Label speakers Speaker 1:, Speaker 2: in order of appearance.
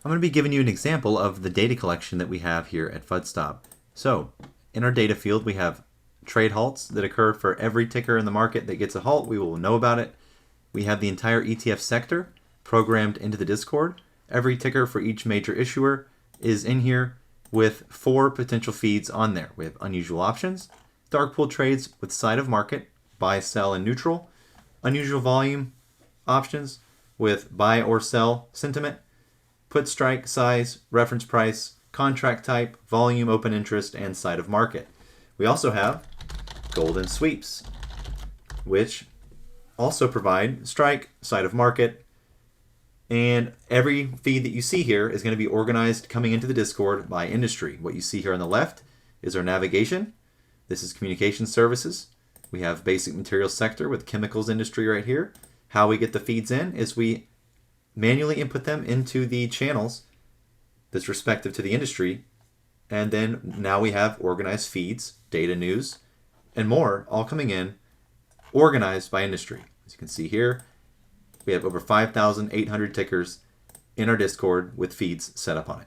Speaker 1: I'm going to be giving you an example of the data collection that we have here at FudStop. So in our data field, we have trade halts that occur for every ticker in the market that gets a halt. We will know about it. We have the entire ETF sector programmed into the Discord. Every ticker for each major issuer is in here with 4 potential feeds on there. We have unusual options, dark pool trades with side of market, buy, sell, and neutral, unusual volume options with buy or sell sentiment, put strike, size, reference price, contract type, volume, open interest, and side of market. We also have golden sweeps, which also provide strike, side of market, and every feed that you see here is going to be organized coming into the Discord by industry. What you see here on the left is our navigation. This is communication services. We have basic materials sector with chemicals industry right here. How we get the feeds in is we manually input them into the channels that's respective to the industry. And then now we have organized feeds, data news, and more all coming in organized by industry. As you can see here, we have over 5,800 tickers in our Discord with feeds set up on it.